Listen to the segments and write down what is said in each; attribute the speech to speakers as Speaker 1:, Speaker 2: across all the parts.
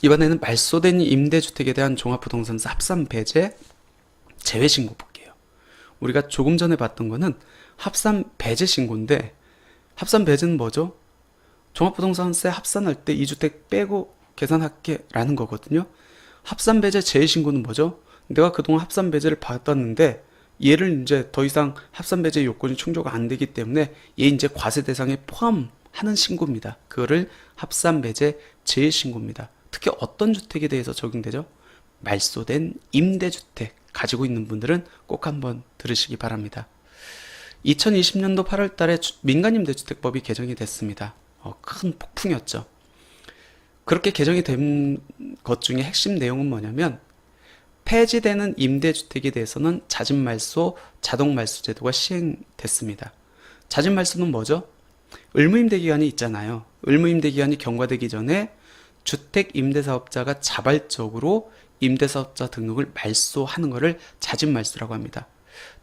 Speaker 1: 이번에는 말소된 임대주택에 대한 종합부동산세 합산배제 제외신고 볼게요. 우리가 조금 전에 봤던 거는 합산배제 신고인데, 합산배제는 뭐죠? 종합부동산세 합산할 때 2주택 빼고 계산할게 라는 거거든요. 합산배제 제외신고는 뭐죠? 내가 그동안 합산배제를 받았는데 얘를 이제 더 이상 합산배제 요건이 충족이 안 되기 때문에 얘 이제 과세 대상에 포함하는 신고입니다. 그거를 합산배제 제외신고입니다. 특히 어떤 주택에 대해서 적용되죠? 말소된 임대주택 가지고 있는 분들은 꼭 한번 들으시기 바랍니다. 2020년도 8월 달에 민간임대주택법이 개정이 됐습니다. 큰 폭풍이었죠. 그렇게 개정이 된 것 중에 핵심 내용은 뭐냐면, 폐지되는 임대주택에 대해서는 자진말소, 자동말소 제도가 시행됐습니다. 자진말소는 뭐죠? 의무임대기간이 있잖아요. 의무임대기간이 경과되기 전에 주택임대사업자가 자발적으로 임대사업자 등록을 말소하는 것을 자진말소라고 합니다.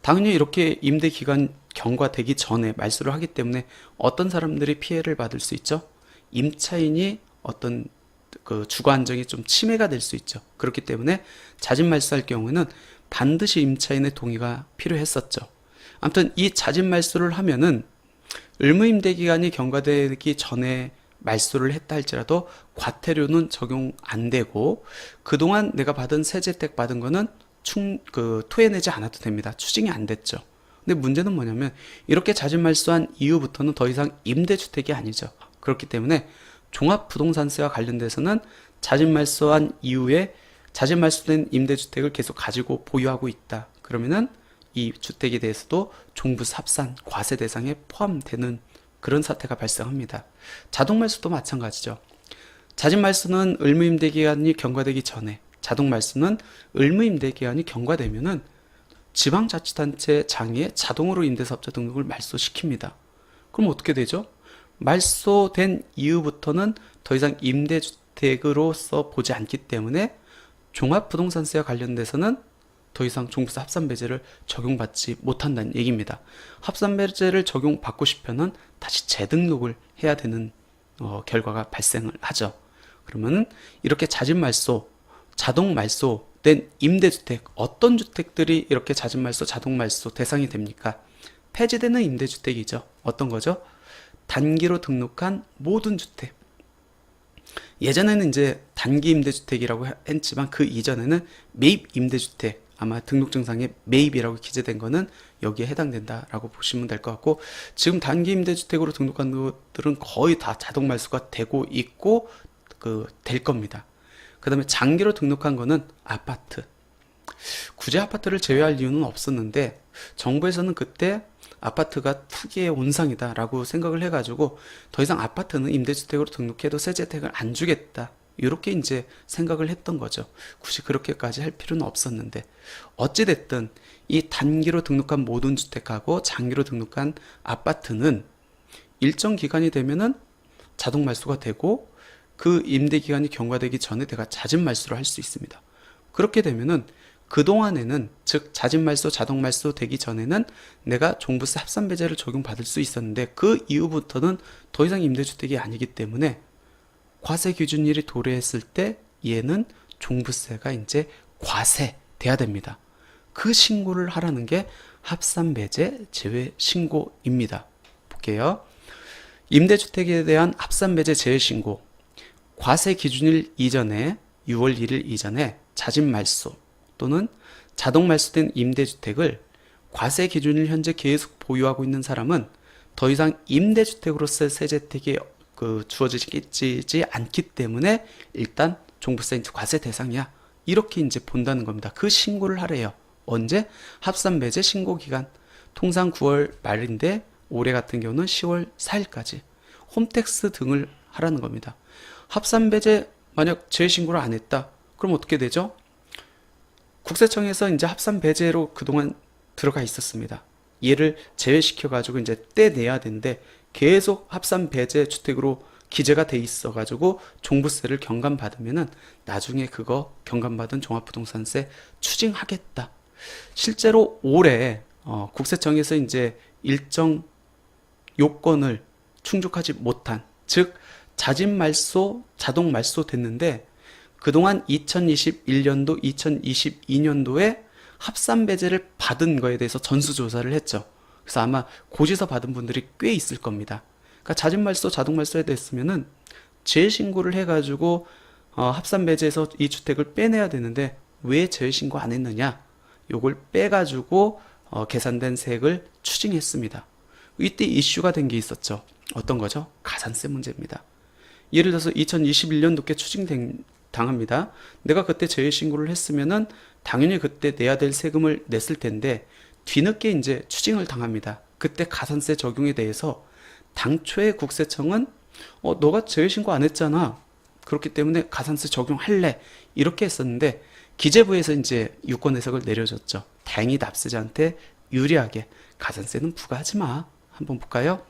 Speaker 1: 당연히 이렇게 임대기간 경과되기 전에 말소를 하기 때문에 어떤 사람들이 피해를 받을 수 있죠? 임차인이 어떤 그 주거 안정이 좀 침해가 될 수 있죠. 그렇기 때문에 자진말소할 경우에는 반드시 임차인의 동의가 필요했었죠. 아무튼 이 자진말소를 하면은 의무임대기간이 경과되기 전에 말소를 했다 할지라도 과태료는 적용 안 되고, 그동안 내가 받은 세제택 받은 거는 토해내지 않아도 됩니다. 추징이 안 됐죠. 근데 문제는 뭐냐면, 이렇게 자진말소한 이후부터는 더 이상 임대주택이 아니죠. 그렇기 때문에 종합부동산세와 관련돼서는 자진말소한 이후에 자진말소된 임대주택을 계속 가지고 보유하고 있다. 그러면은 이 주택에 대해서도 종부세 합산 과세 대상에 포함되는 그런 사태가 발생합니다. 자동말소도 마찬가지죠. 자진말소는 의무임대기간이 경과되기 전에, 자동말소는 의무임대기간이 경과되면은 지방자치단체 장에 자동으로 임대사업자 등록을 말소시킵니다. 그럼 어떻게 되죠? 말소된 이후부터는 더 이상 임대주택으로서 보지 않기 때문에 종합부동산세와 관련돼서는 더 이상 종부세 합산배제를 적용받지 못한다는 얘기입니다. 합산배제를 적용받고 싶으면 다시 재등록을 해야 되는 결과가 발생을 하죠. 그러면 이렇게 자진말소, 자동말소된 임대주택, 어떤 주택들이 이렇게 자진말소, 자동말소 대상이 됩니까? 폐지되는 임대주택이죠. 어떤 거죠? 단기로 등록한 모든 주택. 예전에는 이제 단기 임대주택이라고 했지만 그 이전에는 매입 임대주택, 아마 등록증상에 매입이라고 기재된 거는 여기에 해당된다라고 보시면 될 것 같고, 지금 단기 임대주택으로 등록한 것들은 거의 다 자동 말소가 되고 있고 될 겁니다. 그 다음에 장기로 등록한 거는 아파트. 굳이 아파트를 제외할 이유는 없었는데 정부에서는 그때 아파트가 투기의 온상이다 라고 생각을 해가지고 더 이상 아파트는 임대주택으로 등록해도 세제 혜택을 안 주겠다, 이렇게 이제 생각을 했던 거죠. 굳이 그렇게까지 할 필요는 없었는데, 어찌됐든 이 단기로 등록한 모든 주택하고 장기로 등록한 아파트는 일정 기간이 되면은 자동 말소가 되고, 그 임대 기간이 경과되기 전에 내가 자진 말소를 할 수 있습니다. 그렇게 되면은 그동안에는, 즉 자진말소, 자동말소 되기 전에는 내가 종부세 합산배제를 적용받을 수 있었는데, 그 이후부터는 더 이상 임대주택이 아니기 때문에 과세 기준일이 도래했을 때 얘는 종부세가 이제 과세돼야 됩니다. 그 신고를 하라는 게 합산배제 제외 신고입니다. 볼게요. 임대주택에 대한 합산배제 제외 신고. 과세 기준일 이전에, 6월 1일 이전에 자진말소 또는 자동 말소된 임대주택을 과세 기준일 현재 계속 보유하고 있는 사람은 더 이상 임대주택으로서의 세제 혜택이 주어지지 않기 때문에 일단 종부세 과세 대상이야, 이렇게 이제 본다는 겁니다. 그 신고를 하래요. 언제? 합산배제 신고 기간. 통상 9월 말인데 올해 같은 경우는 10월 4일까지 홈택스 등을 하라는 겁니다. 합산배제 만약 재신고를 안 했다, 그럼 어떻게 되죠? 국세청에서 이제 합산배제로 그동안 들어가 있었습니다. 얘를 제외시켜가지고 이제 떼내야 되는데 계속 합산배제 주택으로 기재가 돼 있어가지고 종부세를 경감받으면은 나중에 그거 경감받은 종합부동산세 추징하겠다. 실제로 올해 국세청에서 이제 일정 요건을 충족하지 못한, 즉 자진말소, 자동말소 됐는데 그동안 2021년도, 2022년도에 합산 배제를 받은 거에 대해서 전수조사를 했죠. 그래서 아마 고지서 받은 분들이 꽤 있을 겁니다. 그러니까 자진말소, 자동말소에 됐으면은 재신고를 해가지고 합산 배제에서 이 주택을 빼내야 되는데 왜 재신고 안 했느냐? 요걸 빼가지고 계산된 세액을 추징했습니다. 이때 이슈가 된 게 있었죠. 어떤 거죠? 가산세 문제입니다. 예를 들어서 2021년도께 당합니다. 내가 그때 재신고를 했으면은 당연히 그때 내야 될 세금을 냈을 텐데 뒤늦게 이제 추징을 당합니다. 그때 가산세 적용에 대해서 당초에 국세청은 너가 재신고 안 했잖아. 그렇기 때문에 가산세 적용할래. 이렇게 했었는데 기재부에서 이제 유권 해석을 내려줬죠. 다행히 납세자한테 유리하게 가산세는 부과하지 마. 한번 볼까요?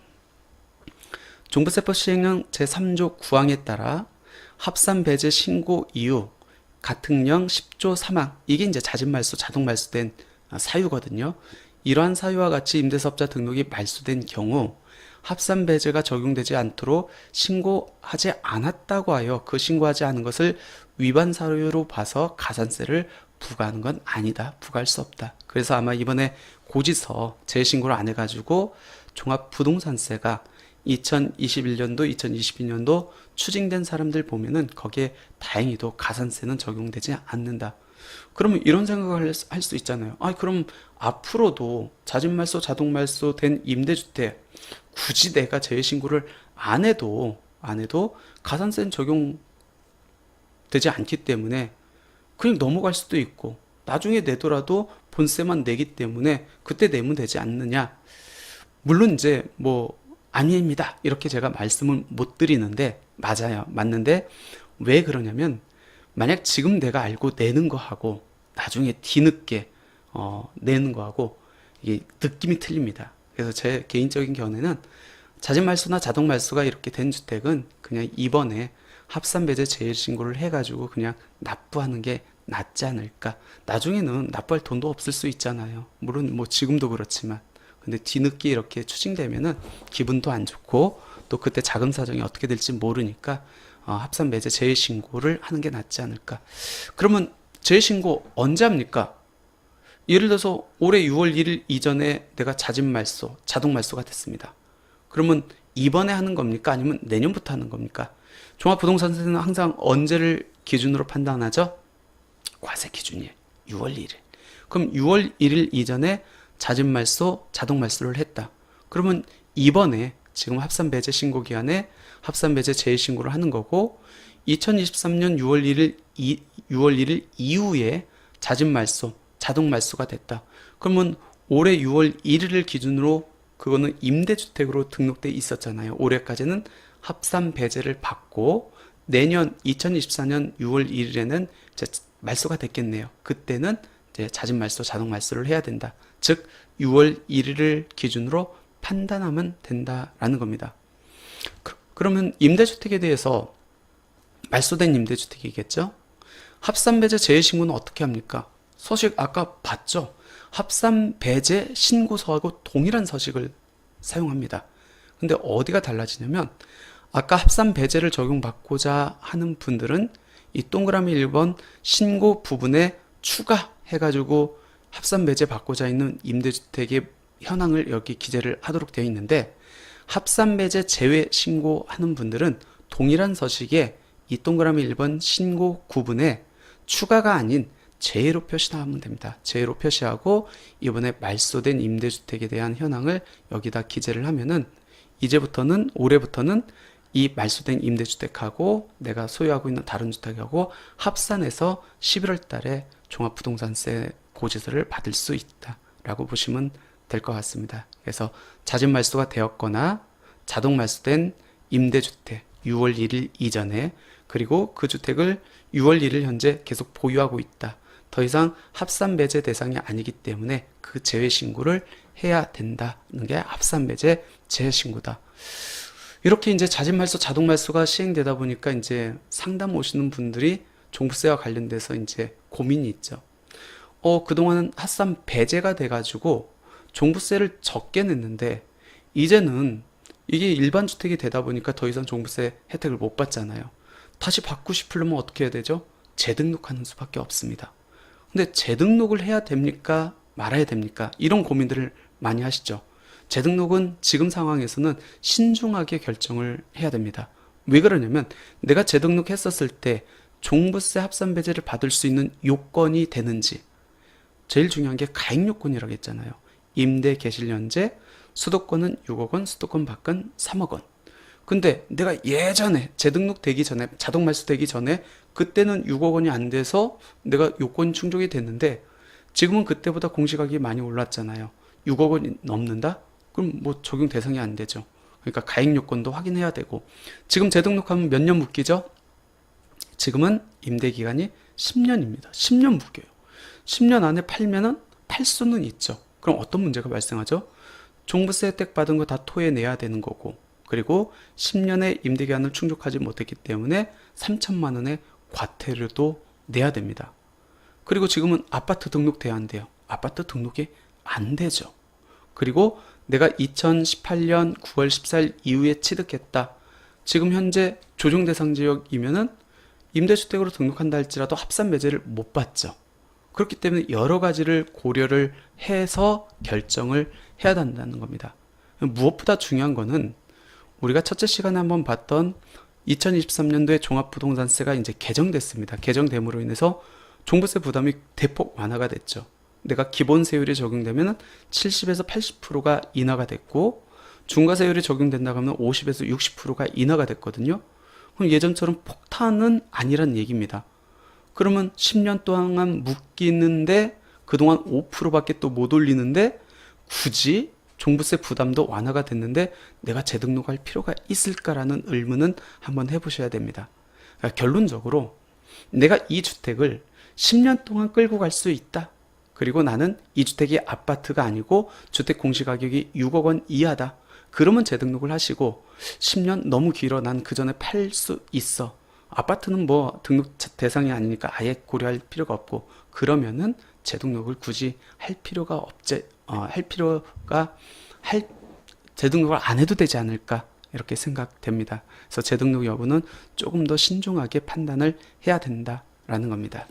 Speaker 1: 종부세법 시행령 제3조 9항에 따라 합산 배제 신고 이유 가특령 10조 3항 이게 이제 자진말소 자동말소된 사유거든요. 이러한 사유와 같이 임대사업자 등록이 말소된 경우 합산 배제가 적용되지 않도록 신고하지 않았다고 하여 그 신고하지 않은 것을 위반 사유로 봐서 가산세를 부과하는 건 아니다. 부과할 수 없다. 그래서 아마 이번에 고지서 재신고를 안 해가지고 종합부동산세가 2021년도, 2022년도 추징된 사람들 보면은 거기에 다행히도 가산세는 적용되지 않는다. 그러면 이런 생각을 할 수 있잖아요. 그럼 앞으로도 자진말소, 자동말소 된 임대주택 굳이 내가 재신고를 안 해도 가산세는 적용되지 않기 때문에 그냥 넘어갈 수도 있고 나중에 내더라도 본세만 내기 때문에 그때 내면 되지 않느냐. 물론 이제 아닙니다. 이렇게 제가 말씀을 못 드리는데 맞아요. 맞는데 왜 그러냐면 만약 지금 내가 알고 내는 거하고 나중에 뒤늦게 내는 거하고 이게 느낌이 틀립니다. 그래서 제 개인적인 견해는 자진말소나 자동말소가 이렇게 된 주택은 그냥 이번에 합산배제 재신고를 해가지고 그냥 납부하는 게 낫지 않을까. 나중에는 납부할 돈도 없을 수 있잖아요. 물론 지금도 그렇지만 근데 뒤늦게 이렇게 추징되면은 기분도 안 좋고 또 그때 자금 사정이 어떻게 될지 모르니까 합산 배제 재신고를 하는 게 낫지 않을까. 그러면 재신고 언제 합니까? 예를 들어서 올해 6월 1일 이전에 내가 자진말소, 자동말소가 됐습니다. 그러면 이번에 하는 겁니까? 아니면 내년부터 하는 겁니까? 종합부동산세는 항상 언제를 기준으로 판단하죠? 과세 기준일 6월 1일. 그럼 6월 1일 이전에 자진말소, 자동말소를 했다. 그러면 이번에 지금 합산배제 신고 기간에 합산배제 재신고를 하는 거고 2023년 6월 1일 이후에 자진말소, 자동말소가 됐다. 그러면 올해 6월 1일을 기준으로 그거는 임대주택으로 등록돼 있었잖아요. 올해까지는 합산배제를 받고 내년 2024년 6월 1일에는 이제 말소가 됐겠네요. 그때는 이제 자진말소, 자동말소를 해야 된다. 즉 6월 1일을 기준으로 판단하면 된다라는 겁니다. 그러면 임대주택에 대해서 말소된 임대주택이겠죠? 합산배제 재신고는 어떻게 합니까? 서식 아까 봤죠? 합산배제 신고서하고 동일한 서식을 사용합니다. 근데 어디가 달라지냐면 아까 합산배제를 적용받고자 하는 분들은 이 동그라미 1번 신고 부분에 추가해가지고 합산배제 받고자 있는 임대주택의 현황을 여기 기재를 하도록 되어 있는데 합산배제 제외 신고하는 분들은 동일한 서식에 이 동그라미 1번 신고 구분에 추가가 아닌 제외로 표시하면 됩니다. 제외로 표시하고 이번에 말소된 임대주택에 대한 현황을 여기다 기재를 하면은 이제부터는 올해부터는 이 말소된 임대주택하고 내가 소유하고 있는 다른 주택하고 합산해서 11월 달에 종합부동산세 고지서를 받을 수 있다라고 보시면 될 것 같습니다. 그래서 자진말소가 되었거나 자동말소된 임대주택 6월 1일 이전에 그리고 그 주택을 6월 1일 현재 계속 보유하고 있다. 더 이상 합산배제 대상이 아니기 때문에 그 제외신고를 해야 된다는 게 합산배제 제외신고다. 이렇게 이제 자진말소, 자동말소가 시행되다 보니까 이제 상담 오시는 분들이 종부세와 관련돼서 이제 고민이 있죠. 그동안은 합산 배제가 돼가지고 종부세를 적게 냈는데 이제는 이게 일반 주택이 되다 보니까 더 이상 종부세 혜택을 못 받잖아요. 다시 받고 싶으려면 어떻게 해야 되죠? 재등록하는 수밖에 없습니다. 근데 재등록을 해야 됩니까? 말아야 됩니까? 이런 고민들을 많이 하시죠. 재등록은 지금 상황에서는 신중하게 결정을 해야 됩니다. 왜 그러냐면 내가 재등록했었을 때 종부세 합산 배제를 받을 수 있는 요건이 되는지, 제일 중요한 게 가액 요건이라고 했잖아요. 임대 개실 연재, 수도권은 6억 원, 수도권 밖은 3억 원. 근데 내가 예전에 재등록 되기 전에, 자동 말소되기 전에 그때는 6억 원이 안 돼서 내가 요건이 충족이 됐는데 지금은 그때보다 공시가격이 많이 올랐잖아요. 6억 원이 넘는다? 그럼 뭐 적용 대상이 안 되죠. 그러니까 가액 요건도 확인해야 되고, 지금 재등록하면 몇 년 묶이죠? 지금은 임대 기간이 10년입니다. 10년 묶여요. 10년 안에 팔면은 팔 수는 있죠. 그럼 어떤 문제가 발생하죠? 종부세 혜택 받은 거 다 토해내야 되는 거고, 그리고 10년의 임대 기간을 충족하지 못했기 때문에 3천만 원의 과태료도 내야 됩니다. 그리고 지금은 아파트 등록돼야 한대요. 아파트 등록이 안 되죠. 그리고 내가 2018년 9월 14일 이후에 취득했다. 지금 현재 조정 대상 지역이면은 임대주택으로 등록한다 할지라도 합산 배제를 못 받죠. 그렇기 때문에 여러 가지를 고려를 해서 결정을 해야 된다는 겁니다. 무엇보다 중요한 거는 우리가 첫째 시간에 한번 봤던 2023년도에 종합부동산세가 이제 개정됐습니다. 개정됨으로 인해서 종부세 부담이 대폭 완화가 됐죠. 내가 기본세율이 적용되면 70에서 80%가 인하가 됐고, 중과세율이 적용된다고 하면 50에서 60%가 인하가 됐거든요. 그럼 예전처럼 폭탄은 아니란 얘기입니다. 그러면 10년 동안 묶이는데 그동안 5%밖에 또 못 올리는데 굳이 종부세 부담도 완화가 됐는데 내가 재등록할 필요가 있을까라는 의문은 한번 해보셔야 됩니다. 그러니까 결론적으로 내가 이 주택을 10년 동안 끌고 갈 수 있다. 그리고 나는 이 주택이 아파트가 아니고 주택 공시가격이 6억 원 이하다. 그러면 재등록을 하시고, 10년 너무 길어, 난 그 전에 팔 수 있어, 아파트는 뭐 등록 대상이 아니니까 아예 고려할 필요가 없고, 그러면은 재등록을 굳이 할 필요가 재등록을 안 해도 되지 않을까, 이렇게 생각됩니다. 그래서 재등록 여부는 조금 더 신중하게 판단을 해야 된다라는 겁니다.